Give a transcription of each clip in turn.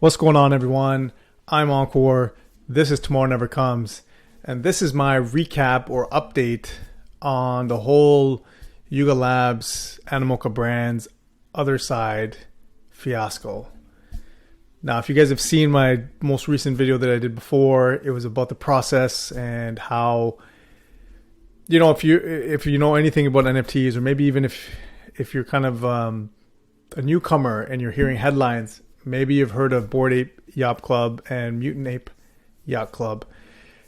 What's going on, everyone? I'm Encore. This is Tomorrow Never Comes. And this is my recap or update on the whole Yuga Labs, Animoca brands, Otherside fiasco. Now, if you guys have seen my most recent video that I did before, it was about the process and how, if you know anything about NFTs, or maybe even if you're kind of a newcomer and you're hearing headlines, maybe you've heard of Bored Ape Yacht Club and Mutant Ape Yacht Club.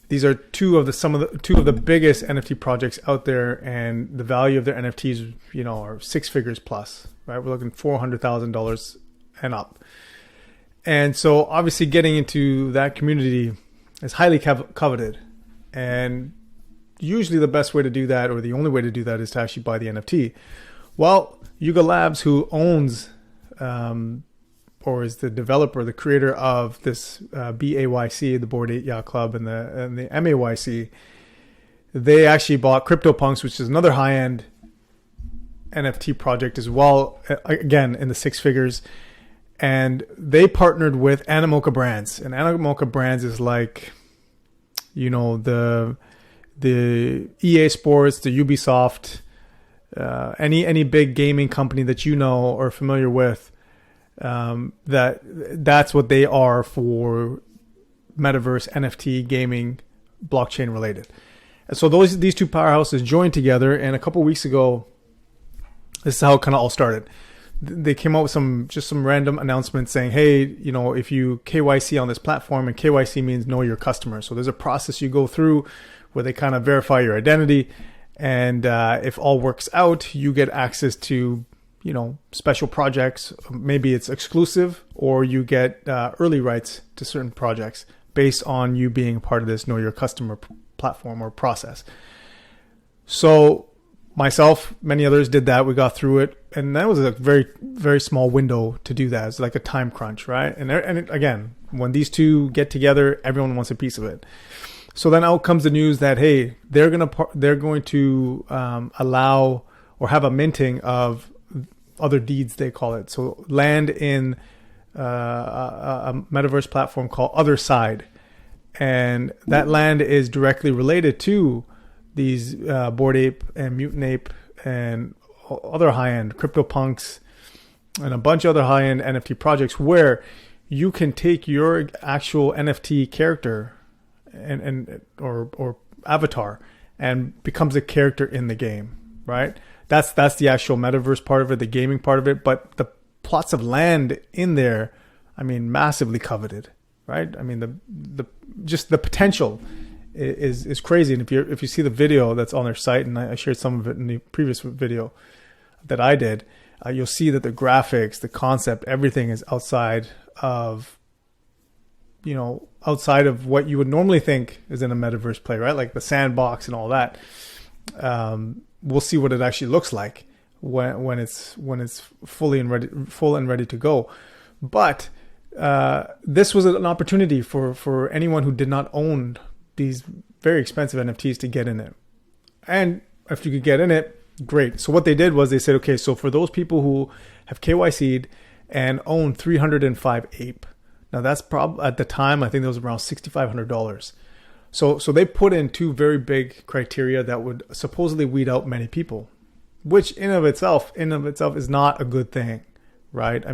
These are two of the biggest NFT projects out there, and the value of their NFTs, are six figures plus, right? We're looking $400,000 and up. And so obviously getting into that community is highly coveted. And usually the best way to do that, or the only way to do that, is to actually buy the NFT. Well, Yuga Labs, who owns or is the developer, the creator of this BAYC, the Bored Ape Yacht Club, and the MAYC, they actually bought CryptoPunks, which is another high-end NFT project as well, again, in the six figures. And they partnered with Animoca Brands. And Animoca Brands is like, the EA Sports, the Ubisoft, any big gaming company that you know or familiar with. That's what they are for metaverse, NFT, gaming, blockchain related. And so these two powerhouses joined together, and a couple weeks ago, this is how it kind of all started. They came out with some random announcements saying, hey, if you KYC on this platform, and KYC means know your customer. So there's a process you go through where they kind of verify your identity, and if all works out, you get access to special projects. Maybe it's exclusive, or you get early rights to certain projects based on you being part of this know your customer platform or process. So myself, many others did that. We got through it, and that was a very, very small window to do that. It's like a time crunch, right? And again, when these two get together, everyone wants a piece of it. So then out comes the news that, hey, they're going to allow or have a minting of other deeds, they call it. So land in a metaverse platform called Otherside, and that land is directly related to these Bored Ape and Mutant Ape and other high-end CryptoPunks and a bunch of other high-end NFT projects, where you can take your actual NFT character or avatar and becomes a character in the game, right? That's the actual metaverse part of it, the gaming part of it. But the plots of land in there, massively coveted, right? The potential is crazy. And if you see the video that's on their site, and I shared some of it in the previous video that I did, you'll see that the graphics, the concept, everything is outside of what you would normally think is in a metaverse play, right? Like the sandbox and all that. We'll see what it actually looks like when it's full and ready to go. But this was an opportunity for anyone who did not own these very expensive NFTs to get in it. And if you could get in it, great. So what they did was they said, okay, so for those people who have KYC'd and own 305 ape, now that's probably at the time, I think that was around $6,500. So they put in two very big criteria that would supposedly weed out many people, which in of itself is not a good thing, right?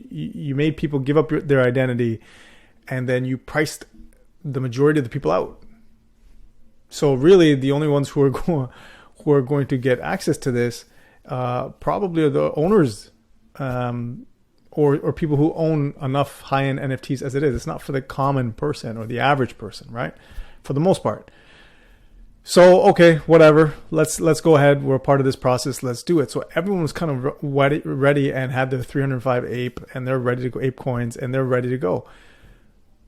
You made people give up their identity, and then you priced the majority of the people out. So really, the only ones who are going to get access to this probably are the owners, or people who own enough high-end NFTs as it is. It's not for the common person or the average person, right? For the most part. So, okay, whatever. Let's go ahead. We're a part of this process. Let's do it. So everyone was kind of ready and had their 305 ape, and they're ready to go, ape coins, and they're ready to go.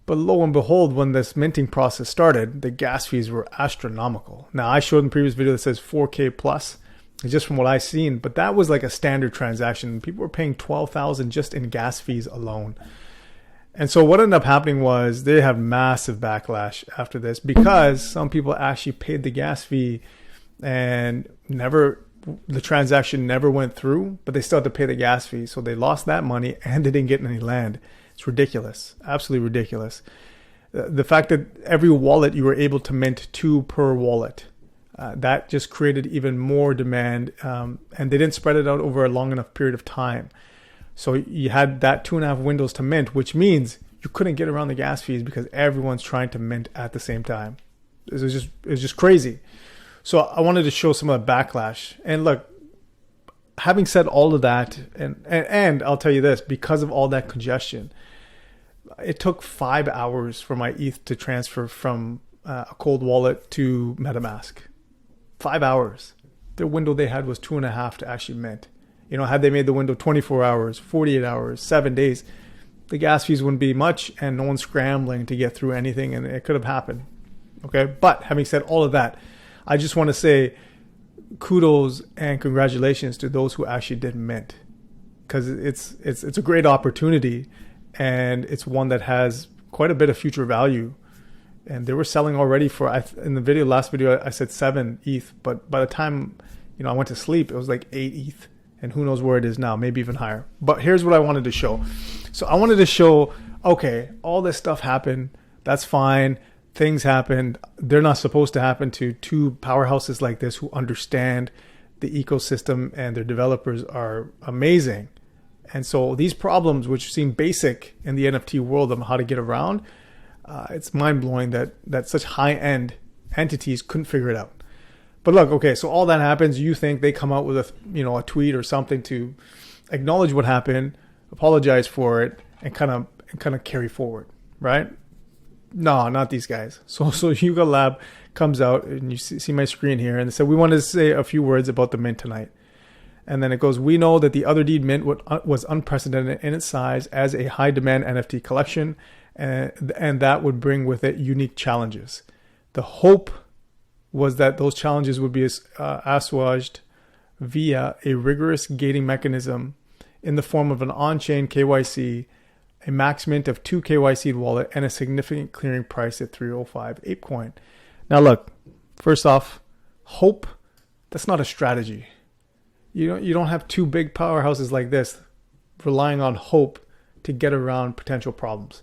But lo and behold, when this minting process started, the gas fees were astronomical. Now, I showed in the previous video that says 4K plus, just from what I've seen, but that was like a standard transaction. People were paying $12,000 just in gas fees alone. And so what ended up happening was they had massive backlash after this, because some people actually paid the gas fee and the transaction never went through, but they still had to pay the gas fee. So they lost that money and they didn't get any land. It's ridiculous, absolutely ridiculous. The fact that every wallet you were able to mint 2 per wallet, that just created even more demand, and they didn't spread it out over a long enough period of time. So you had that 2.5 windows to mint, which means you couldn't get around the gas fees because everyone's trying to mint at the same time. It was just crazy. So I wanted to show some of the backlash. And look, having said all of that, and I'll tell you this, because of all that congestion, it took 5 hours for my ETH to transfer from a cold wallet to MetaMask. 5 hours. The window they had was 2.5 to actually mint. You know, had they made the window 24 hours, 48 hours, 7 days, the gas fees wouldn't be much and no one's scrambling to get through anything, and it could have happened. Okay. But having said all of that, I just want to say kudos and congratulations to those who actually did mint, because it's a great opportunity, and it's one that has quite a bit of future value. And they were selling already for, in the last video, I said 7 ETH, but by the time, I went to sleep, it was like 8 ETH, and who knows where it is now, maybe even higher. But here's what I wanted to show. So I wanted to show, okay, all this stuff happened. That's fine. Things happened. They're not supposed to happen to 2 powerhouses like this who understand the ecosystem, and their developers are amazing. And so these problems, which seem basic in the NFT world of how to get around, it's mind-blowing that such high-end entities couldn't figure it out. But look, okay, so all that happens. You think they come out with a tweet or something to acknowledge what happened, apologize for it, and kind of carry forward, right? No, not these guys. So Yuga Lab comes out, and you see my screen here, and they said, we wanted to say a few words about the mint tonight. And then it goes, we know that the Other Deed mint was unprecedented in its size as a high-demand NFT collection, and that would bring with it unique challenges. The hope was that those challenges would be assuaged via a rigorous gating mechanism in the form of an on-chain KYC, a max mint of 2 KYC wallet, and a significant clearing price at 305 ApeCoin. Now look, first off, hope, that's not a strategy. You don't have 2 big powerhouses like this relying on hope to get around potential problems,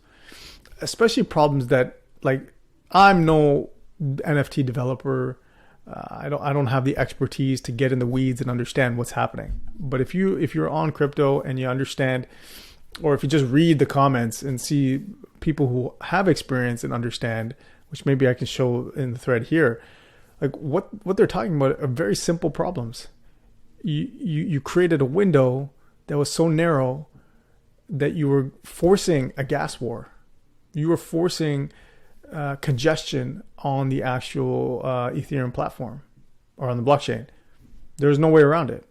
especially problems that, like, I'm no NFT developer. I don't have the expertise to get in the weeds and understand what's happening. But if you're on crypto and you understand, or if you just read the comments and see people who have experience and understand, which maybe I can show in the thread here, like what they're talking about are very simple problems. You created a window that was so narrow that you were forcing a gas war. You were forcing congestion on the actual Ethereum platform or on the blockchain. There's no way around it.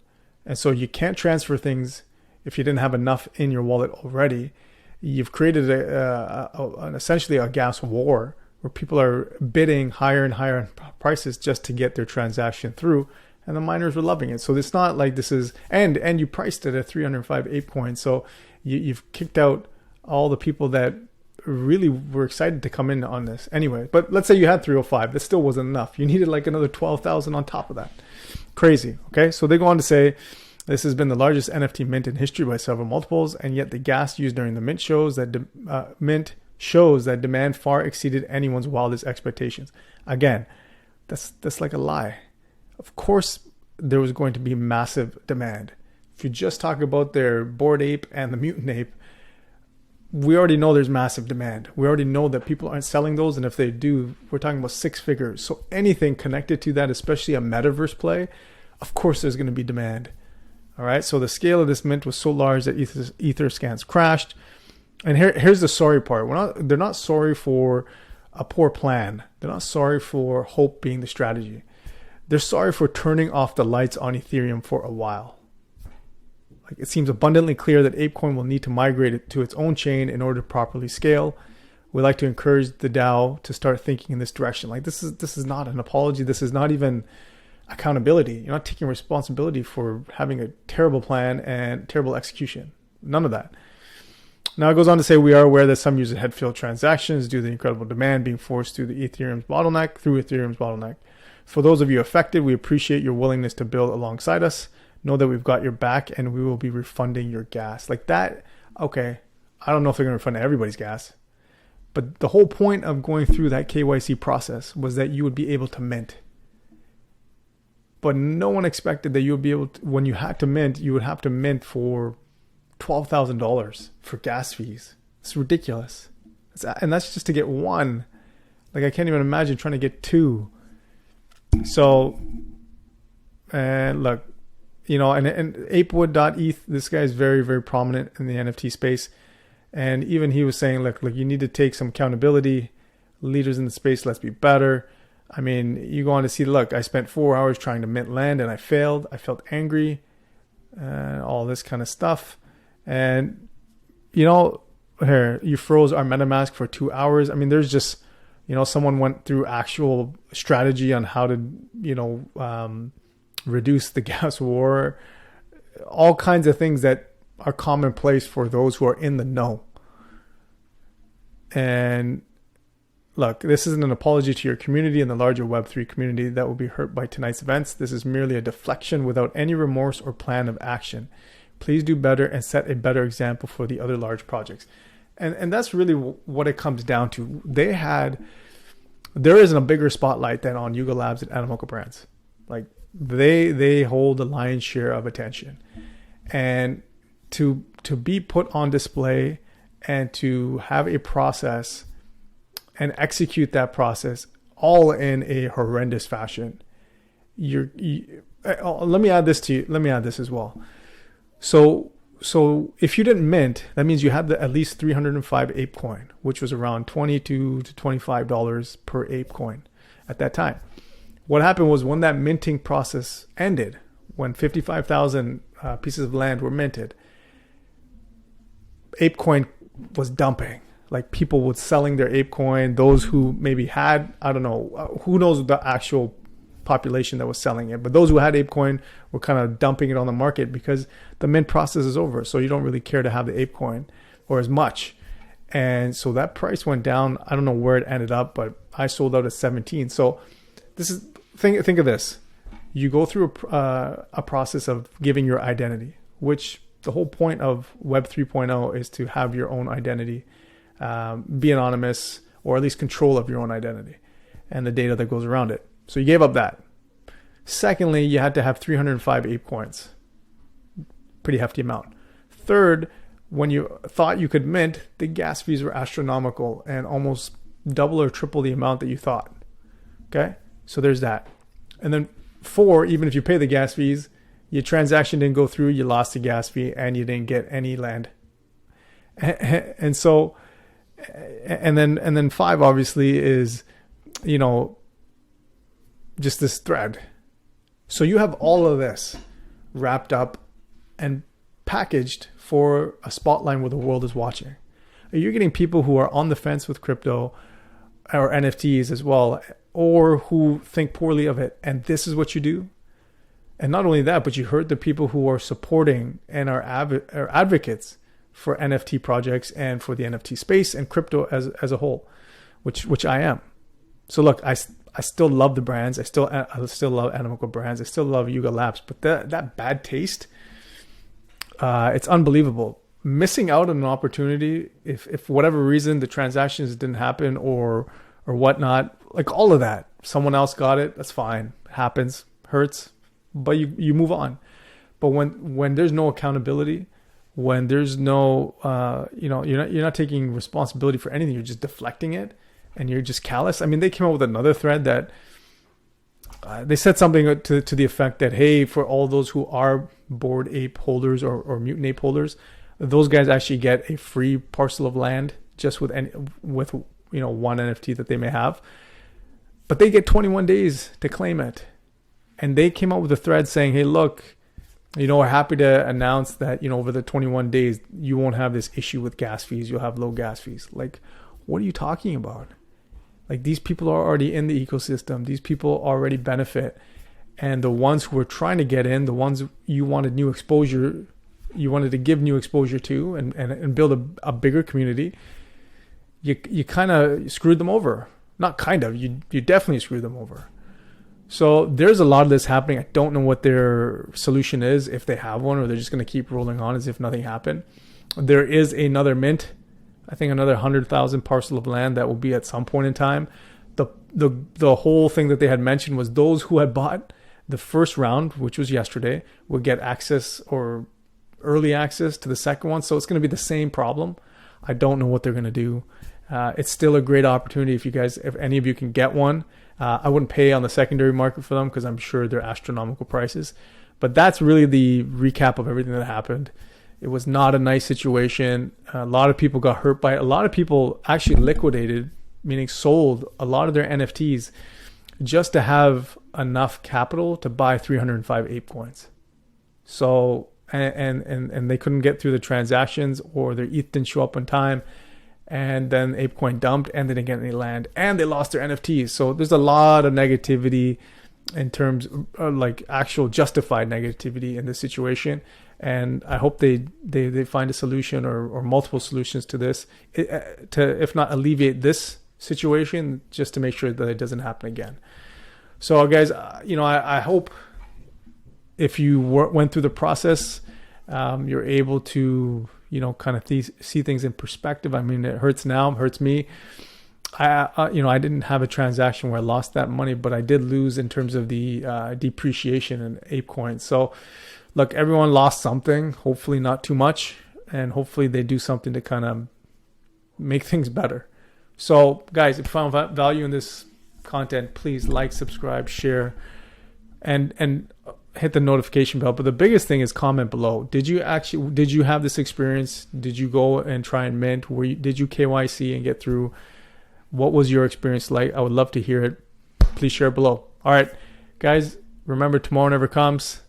And so you can't transfer things if you didn't have enough in your wallet already. You've created essentially a gas war where people are bidding higher and higher prices just to get their transaction through. And the miners were loving it. So it's not like this is, and you priced it at 305 ApeCoin. So you've kicked out all the people that really were excited to come in on this. Anyway, but let's say you had 305. That still wasn't enough. You needed like another 12,000 on top of that. Crazy. Okay. So they go on to say, this has been the largest NFT mint in history by several multiples, and yet the gas used during the mint shows that demand far exceeded anyone's wildest expectations. Again, that's like a lie. Of course, there was going to be massive demand. If you just talk about their Bored Ape and the Mutant Ape, we already know there's massive demand. We already know that people aren't selling those, and if they do, we're talking about 6 figures. So anything connected to that, especially a metaverse play, of course there's going to be demand. All right, so the scale of this mint was so large that Etherscans crashed. And here's the sorry part. They're not sorry for a poor plan. They're not sorry for hope being the strategy. They're sorry for turning off the lights on Ethereum for a while. Like, it seems abundantly clear that ApeCoin will need to migrate it to its own chain in order to properly scale. We like to encourage the DAO to start thinking in this direction. Like, this is not an apology. This is not even accountability. You're not taking responsibility for having a terrible plan and terrible execution. None of that. Now it goes on to say, we are aware that some users had failed transactions due to the incredible demand being forced through Ethereum's bottleneck. For those of you affected, we appreciate your willingness to build alongside us. Know that we've got your back and we will be refunding your gas. Like that, okay, I don't know if they're going to refund everybody's gas. But the whole point of going through that KYC process was that you would be able to mint. But no one expected that you would be able to, when you had to mint, you would have to mint for $12,000 for gas fees. It's ridiculous. And that's just to get one. Like, I can't even imagine trying to get two. So, and look, you know, and apewood.eth, this guy is very, very prominent in the NFT space. And even he was saying, look, you need to take some accountability. Leaders in the space, let's be better. I mean, you go on to see, look, I spent 4 hours trying to mint land and I failed. I felt angry, all this kind of stuff. And, you know, here, you froze our MetaMask for 2 hours. I mean, there's just, you know, someone went through actual strategy on how to, you know, reduce the gas war, all kinds of things that are commonplace for those who are in the know. And look, this isn't an apology to your community and the larger Web3 community that will be hurt by tonight's events. This is merely a deflection without any remorse or plan of action. Please do better and set a better example for the other large projects. And that's really what it comes down to. There isn't a bigger spotlight than on Yuga Labs and Animoca brands. Like, they hold the lion's share of attention. And to be put on display and to have a process and execute that process all in a horrendous fashion. Let me add this to you. Let me add this as well. So if you didn't mint, that means you had at least 305 ape coin, which was around $22 to $25 per ape coin at that time. What happened was, when that minting process ended, when 55,000 pieces of land were minted, ApeCoin was dumping. Like, people were selling their ApeCoin. Those who maybe had, I don't know, who knows the actual population that was selling it. But those who had ApeCoin were kind of dumping it on the market because the mint process is over. So you don't really care to have the ApeCoin or as much. And so that price went down. I don't know where it ended up, but I sold out at 17. So this is, think of this. You go through a process of giving your identity, which the whole point of Web 3.0 is to have your own identity, be anonymous, or at least control of your own identity and the data that goes around it. So you gave up that. Secondly, you had to have 305 ape coins. Pretty hefty amount. Third, when you thought you could mint, the gas fees were astronomical and almost double or triple the amount that you thought. Okay? So there's that. And then 4, even if you pay the gas fees, your transaction didn't go through, you lost the gas fee, and you didn't get any land. And so, and then 5 obviously is, you know, just this thread. So you have all of this wrapped up and packaged for a spotlight where the world is watching. You're getting people who are on the fence with crypto or NFTs as well, or who think poorly of it. And this is what you do. And not only that, but you heard the people who are supporting and are advocates for NFT projects and for the NFT space and crypto as a whole, which I am. So look, I still love the brands. I still love Animoca brands. I still love Yuga Labs. But that bad taste, it's unbelievable. Missing out on an opportunity, if for whatever reason the transactions didn't happen or whatnot, like all of that, someone else got it. That's fine. Happens, hurts, but you move on. But when there's no accountability, when there's no you're not taking responsibility for anything, you're just deflecting it, and you're just callous. I mean, they came up with another thread that they said something to the effect that, hey, for all those who are Bored Ape holders or Mutant Ape holders, those guys actually get a free parcel of land just with one NFT that they may have, but they get 21 days to claim it. And they came up with a thread saying, hey, look, we're happy to announce that, over the 21 days, you won't have this issue with gas fees. You'll have low gas fees. Like, what are you talking about? Like, these people are already in the ecosystem. These people already benefit. And the ones who were trying to get in, the ones you wanted new exposure, you wanted to give new exposure to and build a bigger community, you kind of screwed them over. Not kind of, you definitely screwed them over. So there's a lot of this happening. I don't know what their solution is, if they have one, or they're just going to keep rolling on as if nothing happened. There is another mint, I think another 100,000 parcel of land that will be at some point in time. The whole thing that they had mentioned was those who had bought the first round, which was yesterday, would get access or early access to the second one. So it's going to be the same problem. I don't know what they're going to do. It's still a great opportunity if any of you can get one. I wouldn't pay on the secondary market for them because I'm sure they're astronomical prices. But that's really the recap of everything that happened. It was not a nice situation. A lot of people got hurt by it. A lot of people actually liquidated, meaning sold a lot of their NFTs just to have enough capital to buy 305 ape coins. So, and they couldn't get through the transactions, or their ETH didn't show up on time. And then ApeCoin dumped and they didn't get any land and they lost their NFTs. So there's a lot of negativity in terms of like actual justified negativity in this situation. And I hope they find a solution or multiple solutions to this, to if not alleviate this situation, just to make sure that it doesn't happen again. So guys, I hope if you went through the process, you're able to kind of see things in perspective. I mean, it hurts now, it hurts me. I didn't have a transaction where I lost that money, but I did lose in terms of the depreciation in ApeCoin. So look, everyone lost something, hopefully not too much, and hopefully they do something to kind of make things better. So guys, if you found value in this content, please like, subscribe, share, and hit the notification bell. But the biggest thing is comment below. Did you have this experience? Did you go and try and mint? Did you KYC and get through? What was your experience like? I would love to hear it. Please share it below. All right, guys, remember, tomorrow never comes.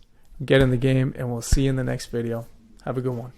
Get in the game, and we'll see you in the next video. Have a good one.